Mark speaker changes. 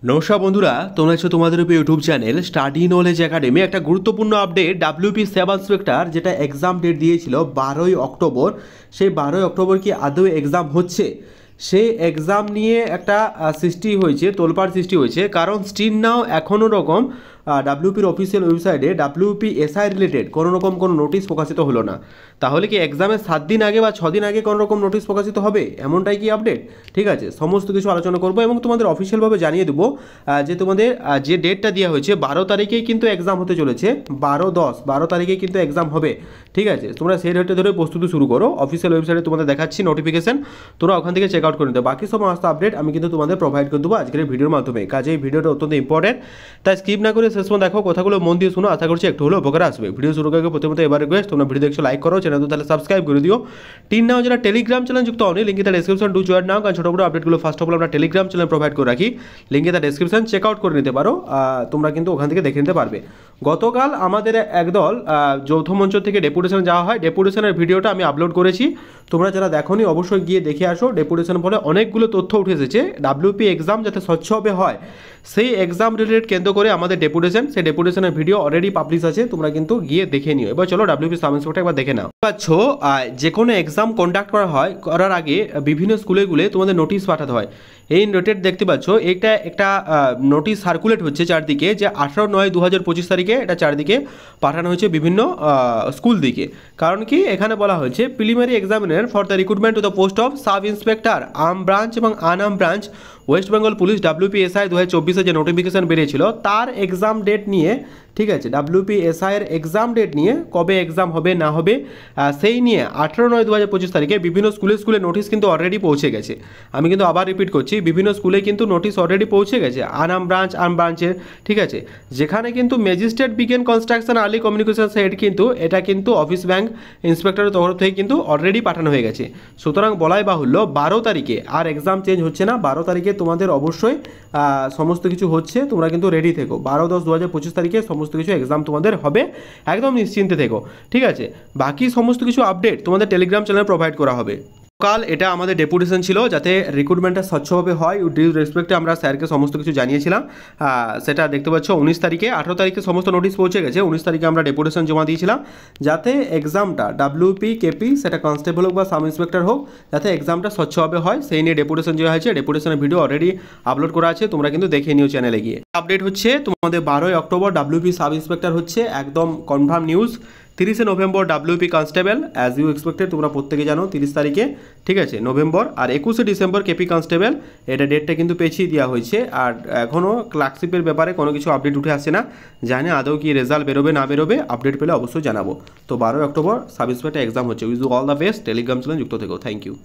Speaker 1: নমস্কার বন্ধুরা, তোমরা হচ্ছে তোমাদের YouTube channel study knowledge academy. একটা গুরুত্বপূর্ণ আপডেট, ডাব্লিউপি সাব ইন্সপেক্টর যেটা এক্সাম ডেট দিয়েছিল 12ই অক্টোবর, সেই 12ই অক্টোবর কি আদৌ এক্সাম হচ্ছে? সেই এক্সাম নিয়ে একটা সৃষ্টি হয়েছে, তোলপাড় সৃষ্টি হয়েছে, কারণ স্টিল নাও এখনও রকম ডাব্লিউপির অফিসিয়াল ওয়েবসাইটে ডাব্লিউপি এসআই রিলেটেড কোনো রকম কোনো নোটিশ প্রকাশিত হলো না। তাহলে কি এক্সামের 7 দিন আগে বা 6 দিন আগে কোনো রকম নোটিশ প্রকাশিত হবে, এমনটাই কি আপডেট? ঠিক আছে, সমস্ত কিছু আলোচনা করবো এবং তোমাদের অফিসিয়ালভাবে জানিয়ে দেবো যে তোমাদের যে ডেটটা দেওয়া হয়েছে 12 তারিখেই কিন্তু এক্সাম হতে চলেছে। 12 তারিখেই কিন্তু এক্সাম হবে। ঠিক আছে, তোমরা সেই ডেটে ধরে প্রস্তুতি শুরু করো। অফিসিয়াল ওয়েবসাইটে তোমাদের দেখাচ্ছি নোটিফিকেশন, তোমরা ওখান থেকে চেক আউট করে নিতে। বাকি সমস্ত আপডেট আমি কিন্তু তোমাদের প্রোভাইড করে দেবো আজকের ভিডিওর মাধ্যমে। কাজে এই ভিডিওটা অত্যন্ত ইম্পর্টেন্ট, তাই স্কিপ না করে শেষ পর্যন্ত দেখো, কথাগুলো মন দিয়ে শুনো, আশা করছি একটু হলেও উপকার আসবে। ভিডিও শুরু করার প্রথমত এবার রিকোয়েস্ট, তোমরা ভিডিও দেখছো লাইক করো, চ্যানেল তো তাহলে সাবস্ক্রাইব করে দিও। টিন নাও যারা টেলিগ্রাম চ্যানেল যুক্ত হয়নি, লিঙ্কে তার ডেসক্রিপশন টু জয়েন নাও, কারণ ছোটো বড়ো আপডেটগুলো ফার্স্ট অফ অল আমরা টেলিগ্রাম চ্যানেল প্রোভাইড করে রাখি। লিঙ্কে তার ডেসক্রিপশন চেক আউট করে নিতে পারো, তোমরা কিন্তু ওখান থেকে দেখে নিতে পারবে। গতকাল আমাদের একদল যৌথ মঞ্চ থেকে ডেপুটেশন যাওয়া হয়, ডেপুটেশনের ভিডিওটা আমি আপলোড করেছি, তোমরা যারা দেখোনি অবশ্যই গিয়ে দেখে আসো। ডেপুটেশন ফলে অনেকগুলো তথ্য উঠে এসেছে, ডাব্লিউপি এক্সাম যাতে স্বচ্ছভাবে হয় সেই এক্সাম রিলেটেড কেন্দ্র করে আমাদের ডেপুটেশন, সেই ডেপুটেশনের ভিডিও অলরেডি পাবলিশ আছে, তোমরা কিন্তু গিয়ে দেখে নিও। এবার চলো ডাব্লিউপি সাব ইন্সপেক্টর একবার দেখে নাও। পাচ্ছ, যে কোনো এক্সাম কন্ডাক্ট করার আগে বিভিন্ন স্কুলে তোমাদের নোটিশ পাঠাতে হয়। এই নোটেড দেখতে পাচ্ছ, এটা একটা নোটিশ সার্কুলেট হচ্ছে চারদিকে, যে 18/9/2025 তারিখে এটা চারদিকে পাঠানো হয়েছে বিভিন্ন স্কুল দিকে। কারণ কি, এখানে বলা হয়েছে preliminary examiner for the recruitment to the post of sub inspector arm branch এবং unarm branch West Bengal police WPSI 2024 যে নোটিফিকেশন বেরিয়েছিল তার এক্সাম ডেট নিয়ে, ঠিক আছে, ডাব্লিউপিএসআই এর এক্সাম ডেট নিয়ে, কবে এক্সাম হবে না হবে সেই নিয়ে 18/9/2025 তারিখে বিভিন্ন স্কুলে নোটিশ কিন্তু অলরেডি পৌঁছে গেছে। আমি কিন্তু আবার রিপিট করছি, বিভিন্ন স্কুলে কিন্তু নোটিশ অলরেডি পৌঁছে গেছে আর্ম ব্রাঞ্চের। ঠিক আছে, যেখানে কিন্তু ম্যাজিস্ট্রেট বিজ্ঞান কনস্ট্রাকশন আর্লি কমিউনিকেশন হেড কিন্তু এটা কিন্তু অফিস ব্যাংক ইন্সপেক্টরের তরফ থেকে কিন্তু অলরেডি পাঠানো হয়ে গেছে। সুতরাং বলাই বাহুল্য 12 তারিখে আর এক্সাম চেঞ্জ হচ্ছে না। 12 তারিখে তোমাদের অবশ্যই সমস্ত কিছু হচ্ছে, তোমরা কিন্তু রেডি থেকো। 12/10/2025 তারিখে সমস্ত কিছু এক্সাম তোমাদের হবে, একদম নিশ্চিন্তে থেকো। ঠিক আছে, বাকি সমস্ত কিছু আপডেট তোমাদের টেলিগ্রাম চ্যানেলে প্রোভাইড করা হবে। কাল এটা আমাদের ডেপুটেশন ছিল যাতে রিক্রুটমেন্টটা স্বচ্ছভাবে হয়, ডিউ রেসপেক্টে আমরা স্যারকে সমস্ত কিছু জানিয়েছিলাম। সেটা দেখতে পাচ্ছ 19 তারিখে, 18 তারিখে সমস্ত নোটিশ পৌঁছে গেছে, 19 তারিখে আমরা ডেপুটেশন জমা দিয়েছিলাম যাতে এক্সামটা ডাব্লিউপি কেপি সেটা কনস্টেবল হোক বা সাব ইন্সপেক্টর হোক, যাতে এক্সামটা স্বচ্ছভাবে হয় সেই নিয়ে ডেপুটেশন দেওয়া হয়েছে। ডেপুটেশনের ভিডিও অলরেডি আপলোড করা আছে, তোমরা কিন্তু দেখে নিও চ্যানেলে গিয়ে। আপডেট হচ্ছে তোমাদের 12ই অক্টোবর ডাব্লিউপি সাব ইন্সপেক্টর হচ্ছে, একদম কনফার্ম নিউজ। 30শে November WP constable as you expected, তোমরা প্রত্যেকে জানো 30 তারিখে, ঠিক আছে, নভেম্বর। আর 21শে ডিসেম্বর কেপি কনস্টেবল, এটা ডেটটা কিন্তু পেছিয়ে দেওয়া হয়েছে। আর এখনও ক্লার্কশিপের ব্যাপারে কোনো কিছু আপডেট উঠে আসছে না, জানি আদৌ কি রেজাল্ট বেরোবে না বেরোবে, আপডেট পেলে অবশ্যই জানাবো। তো 12ই অক্টোবর সাব ইন্সপেক্টর এক্সাম হচ্ছে। With you all the best, Telegram channel যুক্ত থেকো। Thank you.